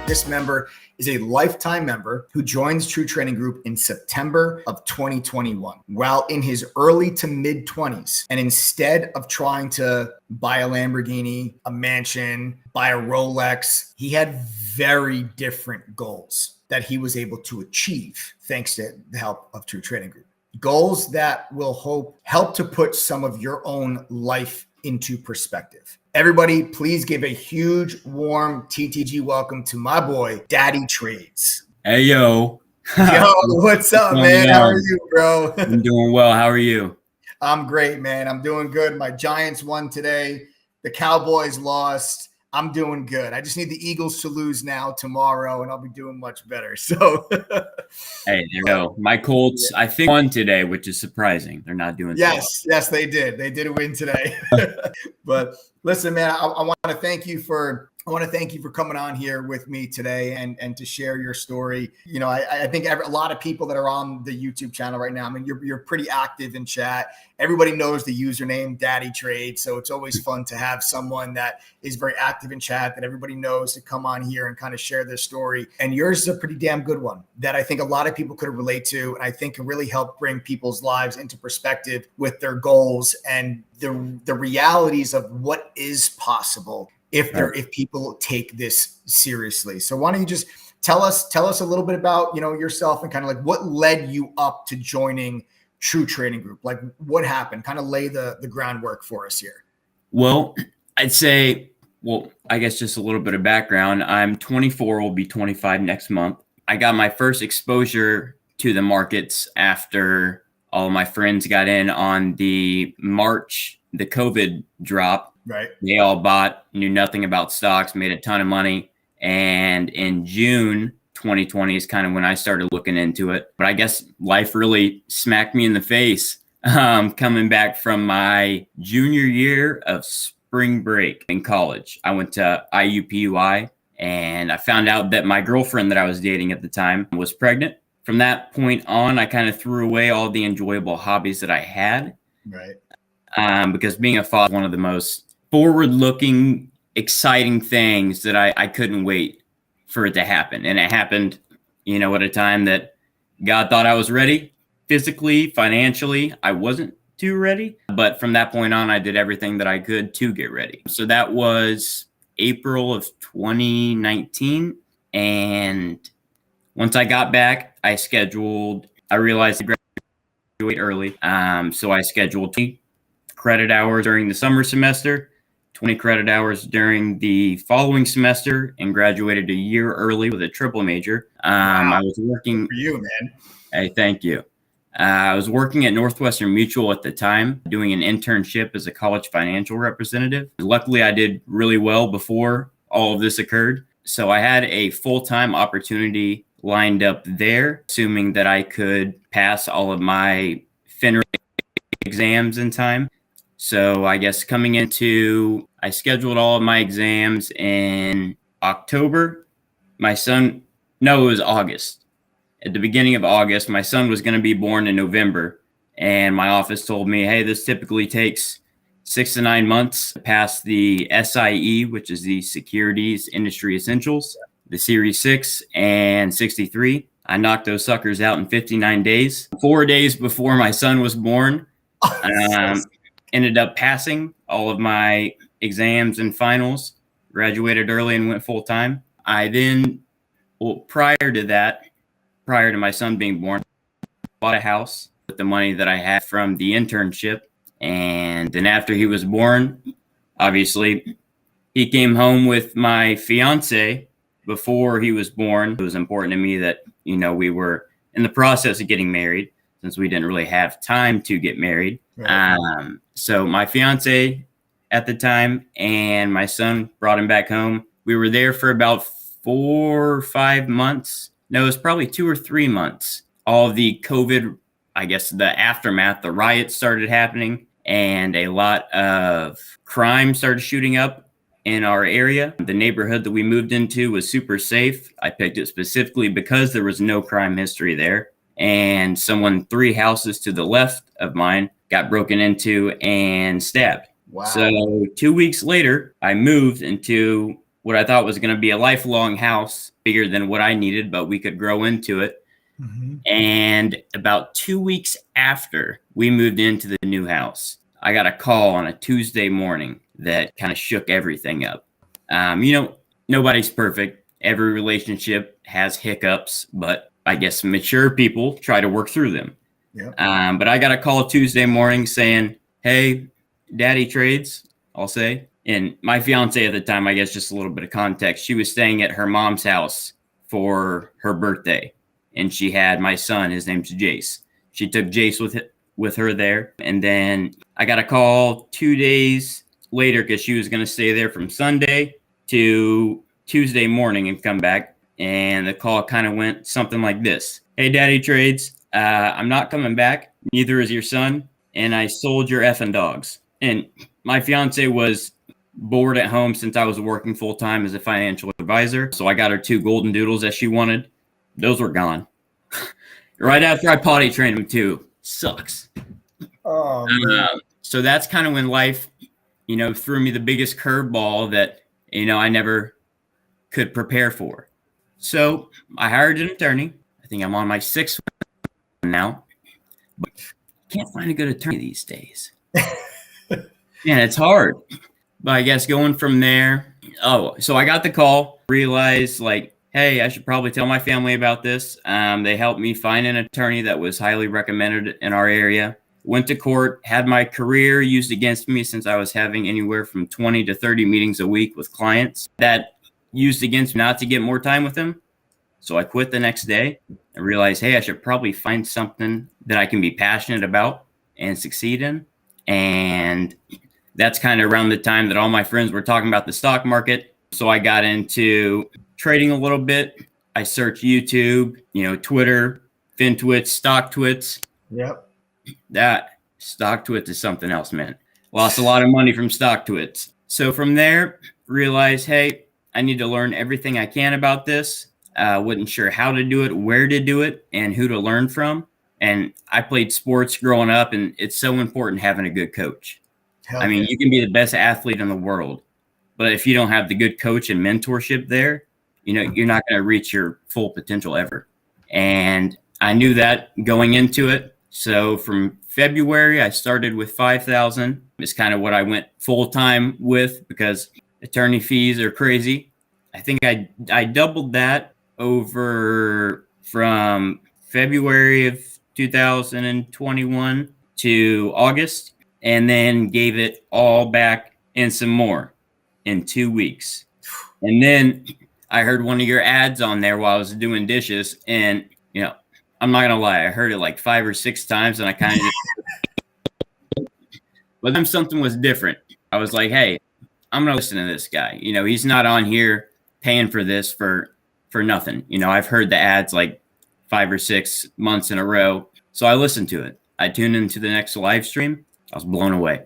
This member is a lifetime member who joins True Trading Group in September of 2021 while in his early to mid 20s. And instead of trying to buy a Lamborghini, a mansion, buy a Rolex, he had very different goals that he was able to achieve thanks to the help of True Trading Group. Goals that will help to put some of your own life into perspective. Everybody, please give a huge, warm TTG welcome to my boy, DaddyTradez. Hey, yo. Yo, what's up, man? How are you, bro? I'm doing well. How are you? I'm great, man. I'm doing good. My Giants won today. The Cowboys lost. I'm doing good. I just need the Eagles to lose now tomorrow, and I'll be doing much better. So, hey, there you go. My Colts, I think, won today, which is surprising. They're not doing Yes, they did. They did win today. But listen, man, I want to thank you for coming on here with me today and to share your story. You know, I think a lot of people that are on the YouTube channel right now, I mean, you're pretty active in chat. Everybody knows the username DaddyTradez. So it's always fun to have someone that is very active in chat that everybody knows to come on here and kind of share their story. And yours is a pretty damn good one that I think a lot of people could relate to. And I think can really help bring people's lives into perspective with their goals and the realities of what is possible if people take this seriously. So why don't you just tell us a little bit about, you know, yourself and kind of like what led you up to joining True Trading Group? Like what happened? Kind of lay the groundwork for us here. Well, I'd say, I guess just a little bit of background. I'm 24, will be 25 next month. I got my first exposure to the markets after all my friends got in on the COVID drop. Right. They all bought, knew nothing about stocks, made a ton of money. And in June 2020 is kind of when I started looking into it. But I guess life really smacked me in the face coming back from my junior year of spring break in college. I went to IUPUI and I found out that my girlfriend that I was dating at the time was pregnant. From that point on, I kind of threw away all the enjoyable hobbies that I had. Right. Because being a father is one of the most forward-looking, exciting things that I couldn't wait for it to happen. And it happened, you know, at a time that God thought I was ready. Physically, financially, I wasn't too ready. But from that point on, I did everything that I could to get ready. So that was April of 2019. And once I got back, I realized I graduate early. So I scheduled 20 credit hours during the summer semester, 20 credit hours during the following semester, and graduated a year early with a triple major. Wow. I was working for you, man. Hey, thank you. I was working at Northwestern Mutual at the time, doing an internship as a college financial representative. Luckily, I did really well before all of this occurred. So I had a full-time opportunity lined up there, assuming that I could pass all of my FINRA exams in time. So I guess I scheduled all of my exams in October. It was August. At the beginning of August, my son was going to be born in November. And my office told me, hey, this typically takes 6 to 9 months to pass the SIE, which is the Securities Industry Essentials, the Series 6 and 63. I knocked those suckers out in 59 days. 4 days before my son was born. Ended up passing all of my exams and finals, graduated early and went full time. I then, prior to my son being born, bought a house with the money that I had from the internship. And then after he was born, obviously, he came home with my fiance before he was born. It was important to me that, you know, we were in the process of getting married since we didn't really have time to get married. Right. So my fiance at the time and my son brought him back home. We were there for about 4 or 5 months. No, it was probably 2 or 3 months. All of the COVID, I guess the aftermath, the riots started happening and a lot of crime started shooting up in our area. The neighborhood that we moved into was super safe. I picked it specifically because there was no crime history there. And someone 3 houses to the left of mine got broken into and stabbed. Wow. So 2 weeks later, I moved into what I thought was going to be a lifelong house, bigger than what I needed, but we could grow into it. Mm-hmm. And about 2 weeks after we moved into the new house, I got a call on a Tuesday morning that kind of shook everything up. Nobody's perfect. Every relationship has hiccups, but I guess mature people try to work through them. Yep. But I got a call Tuesday morning saying, "Hey, DaddyTradez," I'll say. And my fiance at the time, I guess just a little bit of context, she was staying at her mom's house for her birthday. And she had my son, his name's Jace. She took Jace with her there. And then I got a call 2 days later because she was going to stay there from Sunday to Tuesday morning and come back. And the call kind of went something like this. "Hey, DaddyTradez, I'm not coming back. Neither is your son. And I sold your effing dogs." And my fiance was bored at home since I was working full time as a financial advisor. So I got her 2 golden doodles that she wanted. Those were gone. Right after I potty trained them too. Sucks. Oh, so that's kind of when life, threw me the biggest curveball that, I never could prepare for. So I hired an attorney. I think I'm on my 6th one now. But can't find a good attorney these days. Man, it's hard. But I guess going from there. So I got the call, realized hey, I should probably tell my family about this. They helped me find an attorney that was highly recommended in our area. Went to court, had my career used against me since I was having anywhere from 20 to 30 meetings a week with clients. That used against me not to get more time with them. So I quit the next day and realized, hey, I should probably find something that I can be passionate about and succeed in. And that's kind of around the time that all my friends were talking about the stock market. So I got into trading a little bit. I searched YouTube, Twitter, FinTwits, StockTwits. Yep. That StockTwits is something else, man. Lost a lot of money from StockTwits. So from there, realized, hey, I need to learn everything I can about this. Wasn't sure how to do it, where to do it, and who to learn from. And I played sports growing up, and it's so important having a good coach. You can be the best athlete in the world, but if you don't have the good coach and mentorship there, you're not going to reach your full potential ever. And I knew that going into it. So from February, I started with 5,000. It's kind of what I went full time with because attorney fees are crazy. I think I doubled that over from February of 2021 to August, and then gave it all back and some more in 2 weeks. And then I heard one of your ads on there while I was doing dishes, and I'm not gonna lie, I heard it like 5 or 6 times, and I kind of but then something was different. I was like, hey, I'm gonna listen to this guy. He's not on here paying for this for nothing. I've heard the ads like 5 or 6 months in a row. So I listened to it. I tuned into the next live stream. I was blown away.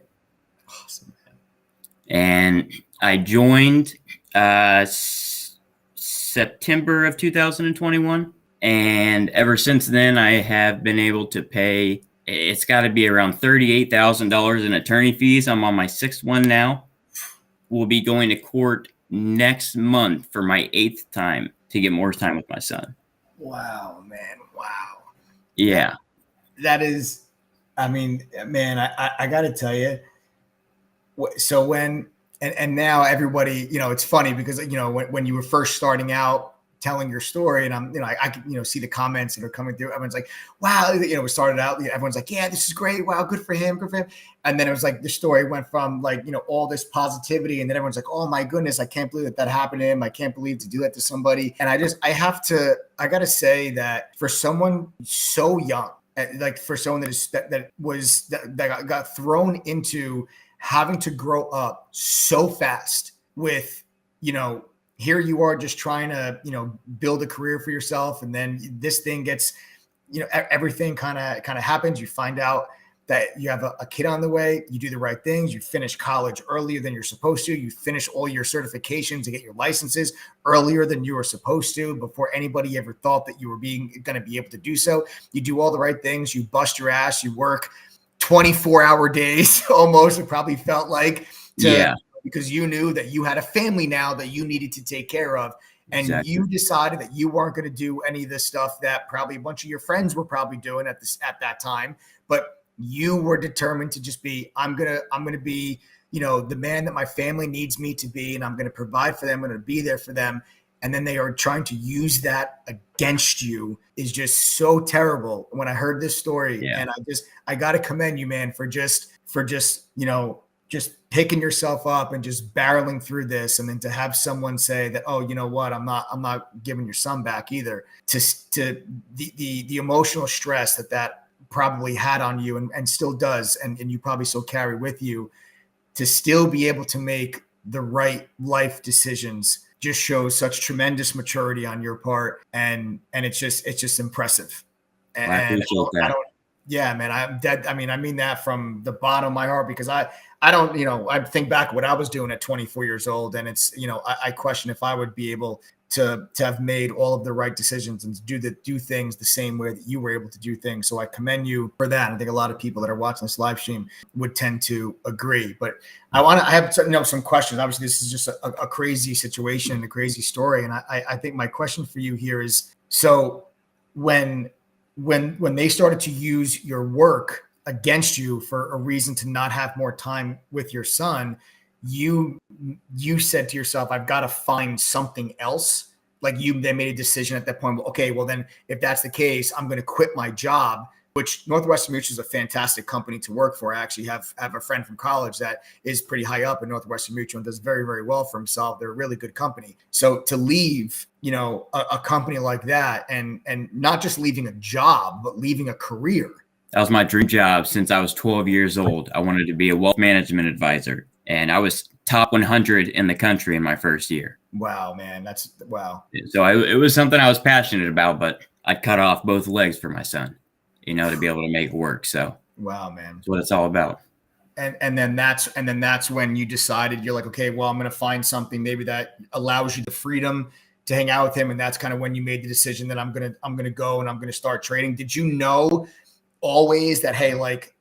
Awesome, man. And I joined September of 2021. And ever since then, I have been able to pay, it's got to be around $38,000 in attorney fees. I'm on my 6th one now. We'll be going to court next month for my 8th time to get more time with my son. Wow, man. Wow. Yeah. That is, man, I got to tell you. So when, and now everybody, it's funny because, when you were first starting out telling your story, and I can, see the comments that are coming through. Everyone's like, wow, we started out, everyone's like, yeah, this is great. Wow. Good for him. And then it was like, the story went from all this positivity. And then everyone's like, oh my goodness, I can't believe that happened to him. I can't believe to do that to somebody. And I got to say that for someone so young, like for someone that got thrown into having to grow up so fast with, here you are just trying to, build a career for yourself. And then this thing gets, everything kind of happens. You find out that you have a kid on the way. You do the right things. You finish college earlier than you're supposed to. You finish all your certifications to get your licenses earlier than you were supposed to before anybody ever thought that you were going to be able to do so. You do all the right things. You bust your ass. You work 24-hour days almost. It probably felt like to because you knew that you had a family now that you needed to take care of. And Exactly. you decided that you weren't going to do any of this stuff that probably a bunch of your friends were probably doing at that time. But you were determined to just be, I'm going to be, the man that my family needs me to be, and I'm going to provide for them. I'm going to be there for them. And then they are trying to use that against you is just so terrible. When I heard this story, and I got to commend you, man, for just, just picking yourself up and just barreling through this. And then to have someone say that, oh, you know what, I'm not giving your son back either, to the emotional stress that probably had on you and still does. And you probably still carry with you, to still be able to make the right life decisions just shows such tremendous maturity on your part. And it's just impressive. And I appreciate that. Yeah, man, I'm dead. I mean that from the bottom of my heart, because I don't, I think back what I was doing at 24 years old, and it's, I question if I would be able to have made all of the right decisions and do things the same way that you were able to do things. So I commend you for that. I think a lot of people that are watching this live stream would tend to agree. But I have some questions. Obviously, this is just a crazy situation, a crazy story, and I think my question for you here is: so when they started to use your work against you for a reason to not have more time with your son, you said to yourself, I've got to find something else. Like they made a decision at that point. Okay, well then if that's the case, I'm going to quit my job, which Northwestern Mutual is a fantastic company to work for. I actually have a friend from college that is pretty high up in Northwestern Mutual and does very, very well for himself. They're a really good company. So to leave, a company like that and not just leaving a job, but leaving a career. That was my dream job since I was 12 years old. I wanted to be a wealth management advisor, and I was top 100 in the country in my first year. Wow, man. Wow. So it was something I was passionate about, but I cut off both legs for my son, to be able to make it work. So wow, man. That's what it's all about. And then that's when you decided, you're like, okay, well, I'm going to find something maybe that allows you the freedom to hang out with him. And that's kind of when you made the decision that I'm going to go and I'm going to start trading. Did you know always that, hey, like,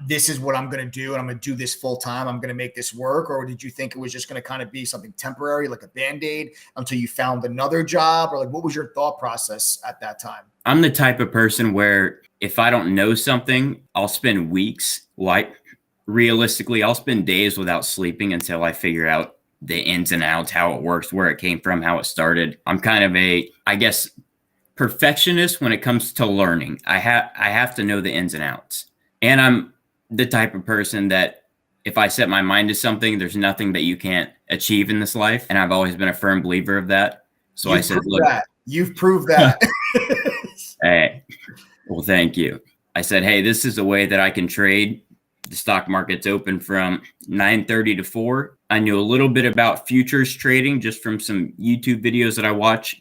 this is what I'm going to do, and I'm going to do this full time, I'm going to make this work? Or did you think it was just going to kind of be something temporary, like a Band-Aid, until you found another job? Or like, what was your thought process at that time? I'm the type of person where if I don't know something, I'll spend weeks. Realistically, I'll spend days without sleeping until I figure out the ins and outs, how it works, where it came from, how it started. I'm kind of I guess, perfectionist when it comes to learning. I have to know the ins and outs. And I'm the type of person that if I set my mind to something, there's nothing that you can't achieve in this life. And I've always been a firm believer of that. So I said, look, you've proved that. Hey, well, thank you. I said, hey, this is a way that I can trade. The stock market's open from 9:30 to 4. I knew a little bit about futures trading just from some YouTube videos that I watch,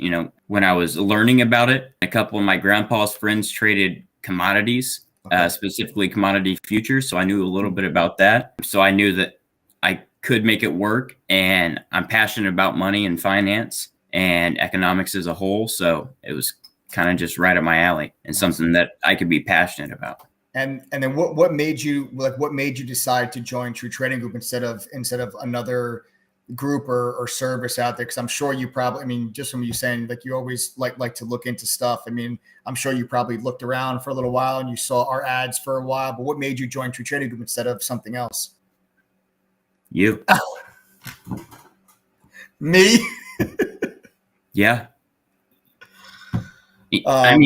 when I was learning about it. A couple of my grandpa's friends traded commodities, specifically commodity futures. So I knew a little bit about that. So I knew that I could make it work. And I'm passionate about money and finance and economics as a whole. So it was kind of just right up my alley and something that I could be passionate about. And then what made you decide to join True Trading Group instead of another group or service out there? Because I'm sure you probably, just from you saying, like, you always like to look into stuff. I'm sure you probably looked around for a little while and you saw our ads for a while, but what made you join True Trading Group instead of something else? You. Me? Yeah. Oh,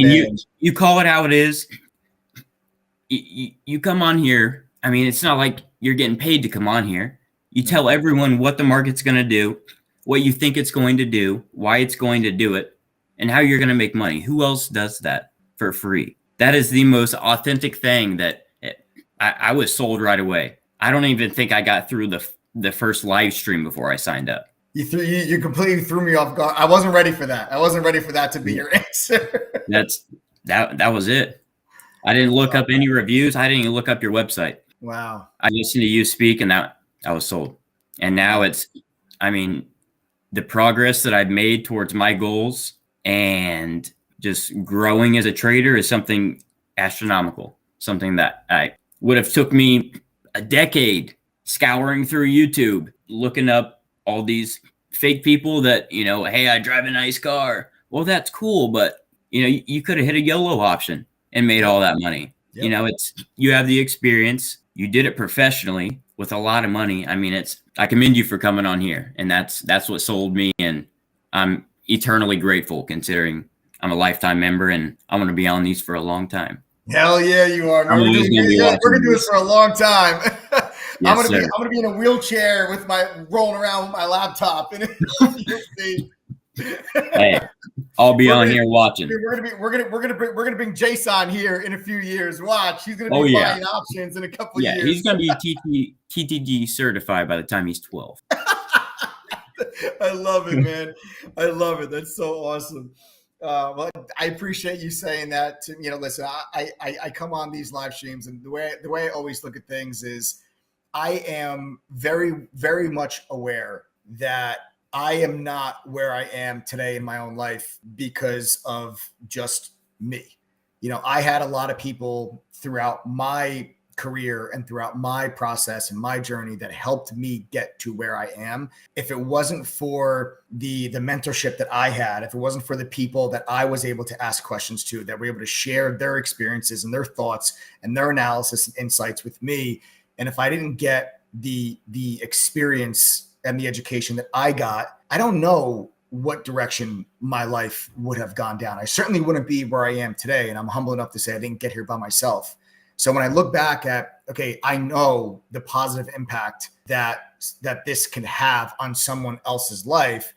you call it how it is. You come on here. It's not like you're getting paid to come on here. You tell everyone what the market's going to do, what you think it's going to do, why it's going to do it, and how you're going to make money. Who else does that for free? That is the most authentic thing that I was sold right away. I don't even think I got through the first live stream before I signed up. You completely threw me off guard. I wasn't ready for that. I wasn't ready for that to be your answer. That was it. I didn't look up any reviews. I didn't even look up your website. Wow. I listened to you speak, and I was sold. And now it's, the progress that I've made towards my goals and just growing as a trader is something astronomical, something that I would have took me a decade scouring through YouTube looking up all these fake people that, hey, I drive a nice car. Well, that's cool, but you could have hit a YOLO option and made all that money. Yep. You have the experience, you did it professionally with a lot of money. I mean, I commend you for coming on here, and that's what sold me, and I'm eternally grateful considering I'm a lifetime member and I'm going to be on these for a long time. Hell yeah, you are, man. I'm always going to be watching. We're gonna do this for a long time. Yes, I'm gonna be in a wheelchair with rolling around with my laptop, and you'll see. Hey, I'll be on here watching. We're gonna bring Jason here in a few years. Watch, he's gonna be buying options in a couple years. Yeah, he's gonna be TTG certified by the time he's 12. I love it, man. I love it. That's so awesome. Well, I appreciate you saying that. Listen, I come on these live streams, and the way I always look at things is, I am very, very much aware that I am not where I am today in my own life because of just me. I had a lot of people throughout my career and throughout my process and my journey that helped me get to where I am. If it wasn't for the mentorship that I had, if it wasn't for the people that I was able to ask questions to, that were able to share their experiences and their thoughts and their analysis and insights with me, and if I didn't get the experience and the education that I got, I don't know what direction my life would have gone down. I certainly wouldn't be where I am today. And I'm humble enough to say I didn't get here by myself. So when I look back at, okay, I know the positive impact that this can have on someone else's life,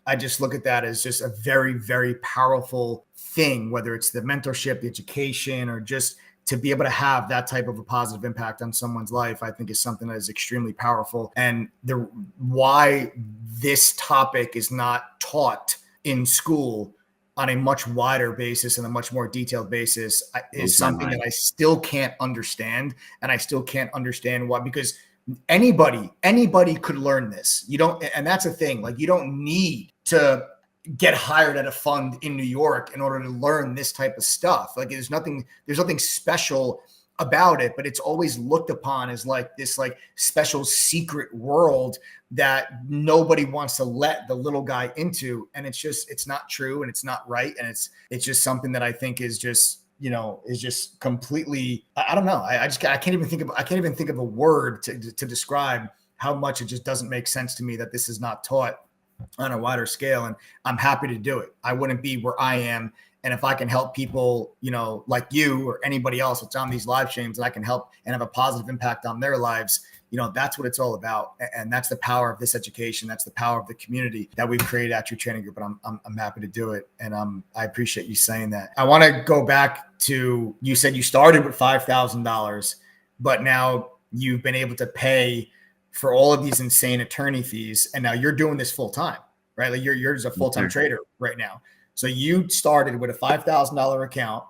I just look at that as just a very, very powerful thing, whether it's the mentorship, the education, or just to be able to have that type of a positive impact on someone's life, I think is something that is extremely powerful. And why this topic is not taught in school on a much wider basis and a much more detailed basis is something that I still can't understand. And I still can't understand why, because anybody could learn this. And that's the thing, like, you don't need to get hired at a fund in New York in order to learn this type of stuff. Like, there's nothing special about it, but it's always looked upon as like this like special secret world that nobody wants to let the little guy into. And it's not true, and it's not right. And it's just something that I think is just, is just completely, I don't know. I can't even think of a word to describe how much it just doesn't make sense to me that this is not taught on a wider scale. And I'm happy to do it. I wouldn't be where I am. And if I can help people, like you or anybody else that's on these live streams, and I can help and have a positive impact on their lives, that's what it's all about. And that's the power of this education. That's the power of the community that we've created at your training group. And I'm happy to do it. And I appreciate you saying that. I want to go back to, you said you started with $5,000, but now you've been able to pay for all of these insane attorney fees. And now you're doing this full time, right? Like you're just a full-time trader right now. So you started with a $5,000 account,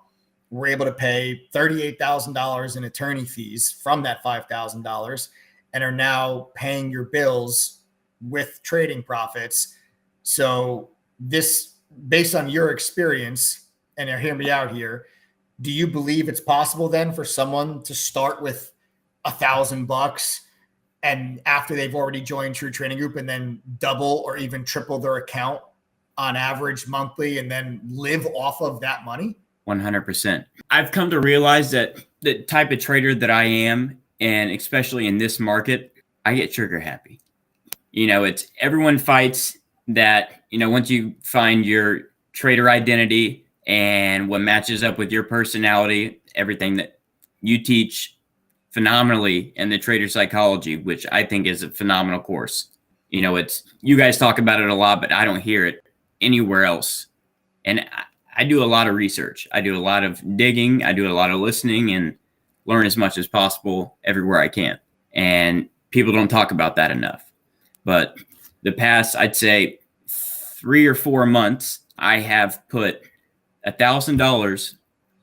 were able to pay $38,000 in attorney fees from that $5,000, and are now paying your bills with trading profits. So this, based on your experience, and hear me out here, do you believe it's possible then for someone to start with $1,000 and after they've already joined True Trading Group, and then double or even triple their account on average monthly, and then live off of that money? 100%. I've come to realize that the type of trader that I am, and especially in this market, I get trigger happy. It's everyone fights that, once you find your trader identity and what matches up with your personality, everything that you teach phenomenally in the trader psychology, which I think is a phenomenal course. You guys talk about it a lot, but I don't hear it anywhere else. And I do a lot of research. I do a lot of digging. I do a lot of listening and learn as much as possible everywhere I can. And people don't talk about that enough. But the past, I'd say 3 or 4 months, I have put $1,000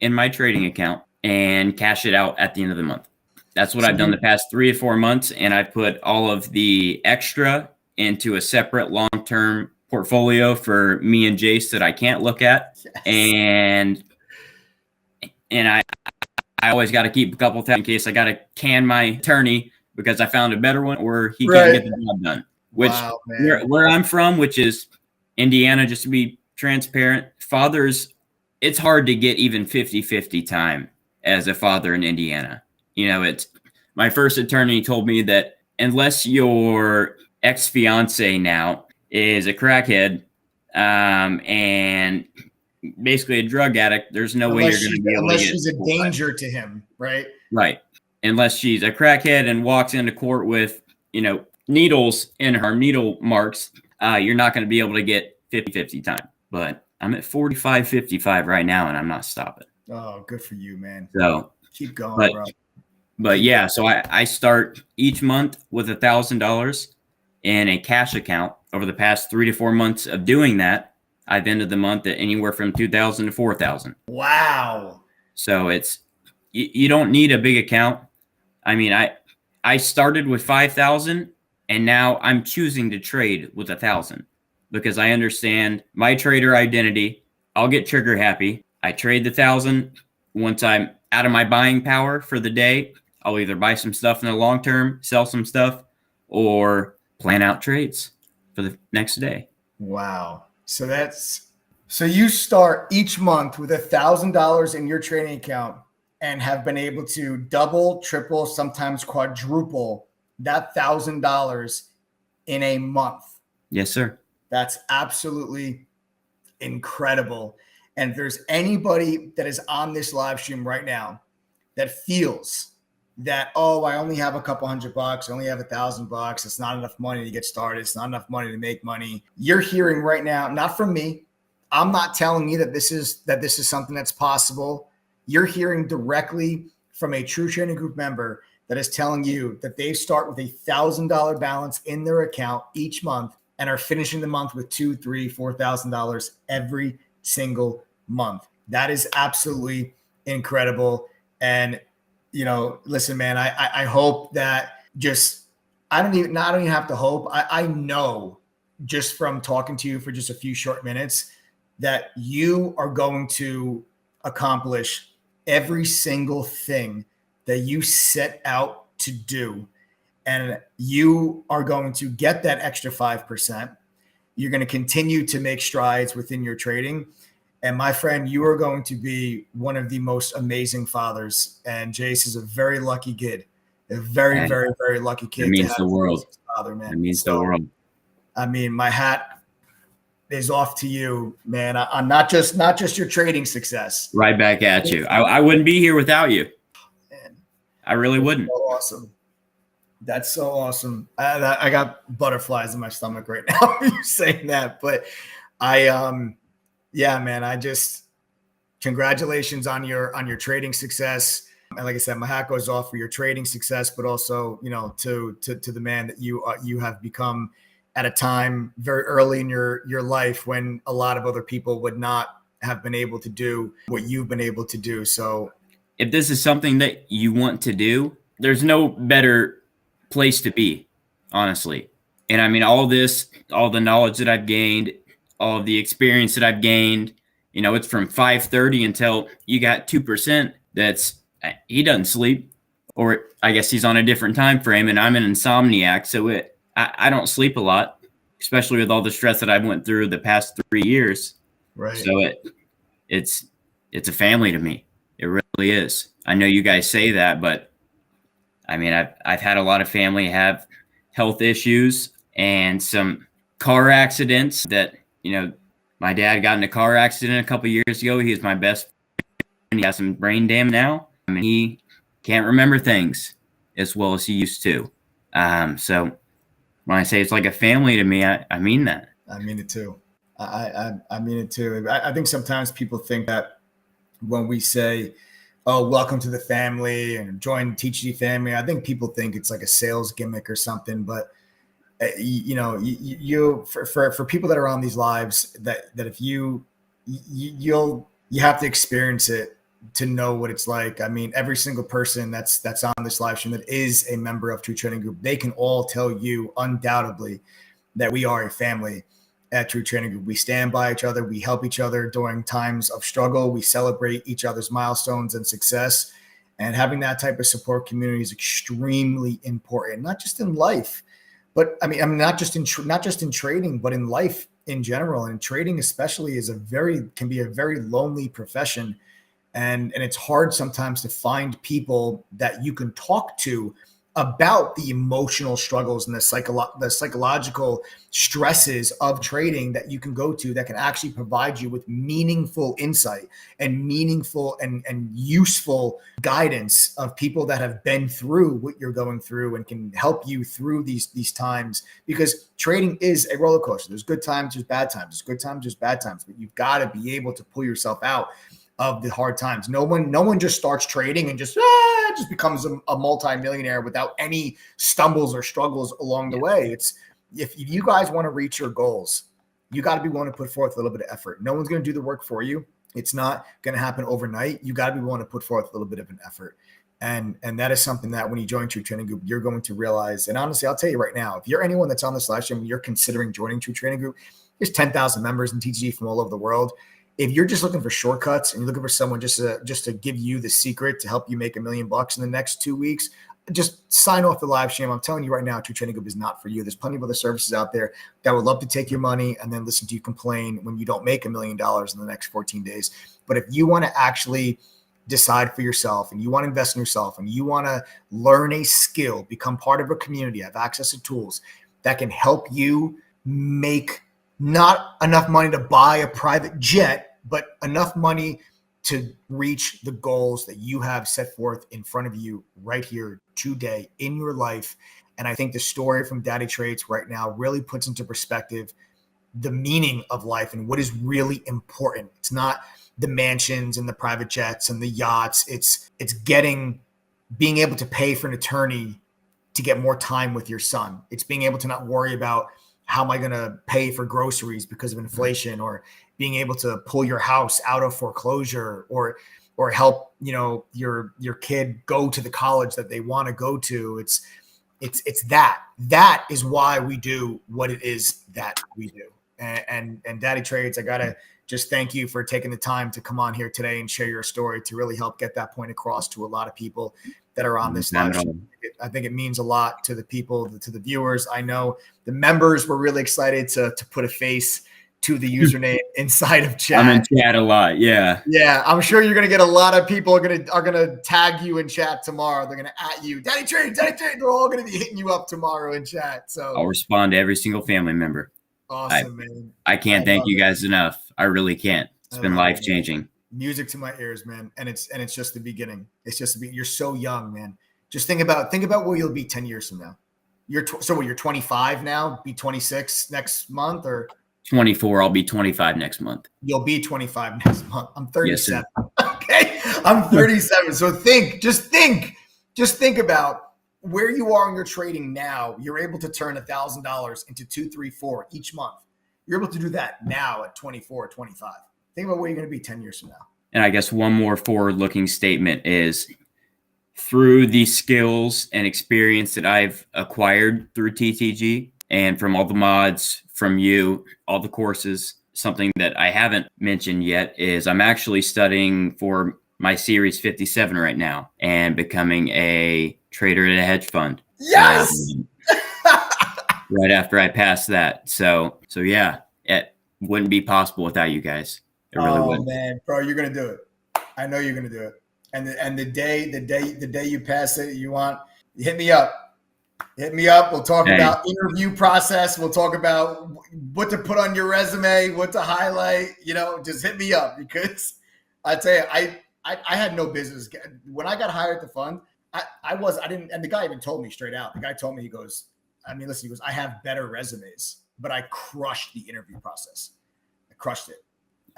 in my trading account and cash it out at the end of the month. That's what I've done the past 3 or 4 months. And I put all of the extra into a separate long-term portfolio for me and Jace that I can't look at. Yes. And I always got to keep a couple thousand in case I got to can my attorney because I found a better one, or he Right. can't get the job done. Which Wow, man. where I'm from, which is Indiana, just to be transparent, fathers, it's hard to get even 50-50 time as a father in Indiana. You know, it's my first attorney told me that unless your ex-fiance now is a crackhead and basically a drug addict, there's no way you're going to be able to get she's a danger to him, right? Right. Unless she's a crackhead and walks into court with, you know, needles in her needle marks, you're not going to be able to get 50-50 time. But I'm at 45-55 right now, and I'm not stopping. Oh, good for you, man. So keep going, bro. But yeah, so I start each month with $1,000 in a cash account. Over the past 3 to 4 months of doing that, I've ended the month at anywhere from $2,000 to $4,000. Wow. So it's you don't need a big account. I mean, I started with 5,000, and now I'm choosing to trade with 1,000 because I understand my trader identity. I'll get trigger happy. I trade the 1,000. Once I'm out of my buying power for the day, I'll either buy some stuff in the long term, sell some stuff, or plan out trades for the next day. Wow. So you start each month with $1,000 in your trading account and have been able to double, triple, sometimes quadruple that $1,000 in a month. Yes, sir. That's absolutely incredible. And if there's anybody that is on this live stream right now that feels that, oh, I only have a couple $100, I only have $1,000, it's not enough money to get started, it's not enough money to make money. You're hearing right now, not from me. I'm not telling you that this is something that's possible. You're hearing directly from a True Trading Group member that is telling you that they start with $1,000 balance in their account each month and are finishing the month with $2,000, $3,000, $4,000 every single month. That is absolutely incredible. And, you know, listen, man, I hope that I don't even have to hope. I know just from talking to you for just a few short minutes that you are going to accomplish every single thing that you set out to do. And you are going to get that extra 5%. You're going to continue to make strides within your trading. And my friend, you are going to be one of the most amazing fathers. And Jace is a very lucky kid, a very, very, very lucky kid. It means the world. Father, man. It means the world. I mean, my hat is off to you, man. I'm not just your trading success. Right back at you. I wouldn't be here without you. Man, I really wouldn't. So awesome. That's so awesome. I got butterflies in my stomach right now. You're saying that, but yeah, man. Congratulations on your trading success. And like I said, my hat goes off for your trading success, but also, you know, to the man that you have become at a time very early in your life when a lot of other people would not have been able to do what you've been able to do. So if this is something that you want to do, there's no better place to be, honestly. And I mean, all the knowledge that I've gained, all of the experience that I've gained, you know, it's from 5:30 until you got 2%. He doesn't sleep, or I guess he's on a different time frame, and I'm an insomniac. So I don't sleep a lot, especially with all the stress that I've went through the past 3 years. Right. So it's a family to me. It really is. I know you guys say that, but I mean, I've had a lot of family have health issues and some car accidents that, you know, my dad got in a car accident a couple years ago. He was my best friend. He has some brain damage now. I mean, he can't remember things as well as he used to. So when I say it's like a family to me, I mean that. I mean it too. I mean it too. I think sometimes people think that when we say, oh, welcome to the family and join TTG family, I think people think it's like a sales gimmick or something. But you know, for people that are on these lives, that if you have to experience it to know what it's like. I mean, every single person that's on this live stream that is a member of True Trading Group, they can all tell you undoubtedly that we are a family at True Trading Group. We stand by each other. We help each other during times of struggle. We celebrate each other's milestones and success. And having that type of support community is extremely important, not just in life, but I mean, not just in trading, but in life in general. And trading especially can be a very lonely profession. And it's hard sometimes to find people that you can talk to about the emotional struggles and the psychological stresses of trading that you can go to that can actually provide you with meaningful insight and meaningful and useful guidance of people that have been through what you're going through and can help you through these times, because trading is a roller coaster. There's good times, there's bad times. There's good times, there's bad times, but you've got to be able to pull yourself out of the hard times. No one just starts trading and just becomes a multi-millionaire without any stumbles or struggles along the way. It's if you guys want to reach your goals, you got to be willing to put forth a little bit of effort. No one's going to do the work for you. It's not going to happen overnight. You got to be willing to put forth a little bit of an effort. And that is something that when you join True Trading Group, you're going to realize. And honestly, I'll tell you right now, if you're anyone that's on this live stream, you're considering joining True Trading Group, there's 10,000 members in TTG from all over the world. If you're just looking for shortcuts and you're looking for someone just to give you the secret to help you make $1 million in the next 2 weeks, just sign off the live stream. I'm telling you right now, True Trading Group is not for you. There's plenty of other services out there that would love to take your money and then listen to you complain when you don't make $1 million in the next 14 days. But if you want to actually decide for yourself and you want to invest in yourself and you want to learn a skill, become part of a community, have access to tools that can help you make not enough money to buy a private jet, but enough money to reach the goals that you have set forth in front of you right here today in your life. And I think the story from DaddyTradez right now really puts into perspective the meaning of life and what is really important. It's not the mansions and the private jets and the yachts. It's being able to pay for an attorney to get more time with your son. It's being able to not worry about how am I going to pay for groceries because of inflation, or being able to pull your house out of foreclosure, or help, your kid go to the college that they want to go to. It's that is why we do what it is that we do. And DaddyTradez, I got to just thank you for taking the time to come on here today and share your story to really help get that point across to a lot of people that are on this live stream. I think it means a lot to the people, to the viewers. I know the members were really excited to put a face to the username inside of chat. I'm in chat a lot. Yeah. Yeah. I'm sure you're going to get a lot of people are going to tag you in chat tomorrow. They're going to at you, DaddyTradez. They're all going to be hitting you up tomorrow in chat. So I'll respond to every single family member. Awesome, man. I can't thank you guys enough. I really can't. It's been life changing. Music to my ears, man. And it's just the beginning. It's just you're so young, man. Just think about where you'll be 10 years from now. You're 25 now, be 26 next month, or 24. I'll be 25 next month. You'll be 25 next month. I'm 37. Yes, okay. I'm 37. So just think about where you are in your trading now. You're able to turn $1,000 into 2, 3, 4 each month. You're able to do that now at 24, 25. Think about where you're going to be 10 years from now. And I guess one more forward-looking statement is, through the skills and experience that I've acquired through TTG and from all the mods, from you, all the courses, something that I haven't mentioned yet is I'm actually studying for my Series 57 right now and becoming a trader at a hedge fund. Yes! Right after I pass that. So yeah, it wouldn't be possible without you guys. It really would. Oh man, bro, you're gonna do it. I know you're gonna do it. And the day you pass it, hit me up. Hit me up. We'll talk about interview process. We'll talk about what to put on your resume, what to highlight. Just hit me up, because I tell you, I had no business when I got hired at the fund. I didn't, and the guy even told me straight out. The guy told me, he goes, I have better resumes, but I crushed the interview process. I crushed it.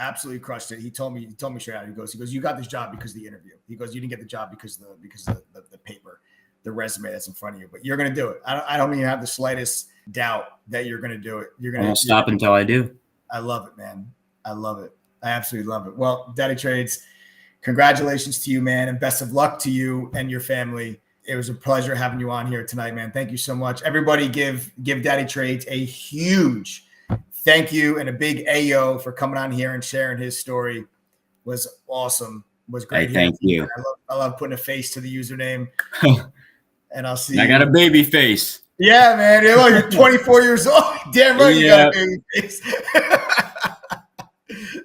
Absolutely crushed it. He told me straight out. He goes, you got this job because of the interview. He goes, you didn't get the job because of the paper, the resume that's in front of you, but you're going to do it. I don't even have the slightest doubt that you're going to do it. I won't stop until I do. I love it, man. I love it. I absolutely love it. Well, DaddyTradez, congratulations to you, man. And best of luck to you and your family. It was a pleasure having you on here tonight, man. Thank you so much. Everybody give DaddyTradez a huge thank you and a big Ayo for coming on here and sharing his story. Was awesome. Was great. Hey, thank you. I love putting a face to the username. And I'll see. I got a baby face. Yeah, man. You're 24 years old. Damn right, you got a baby face.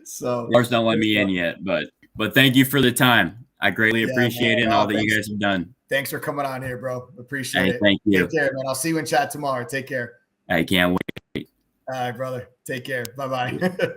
So Lars don't let me in yet, but thank you for the time. I greatly appreciate it and all that you guys have done. Thanks for coming on here, bro. Appreciate it. Thank you. Take care, man. I'll see you in chat tomorrow. Take care. I can't wait. All right, brother. Take care. Bye-bye.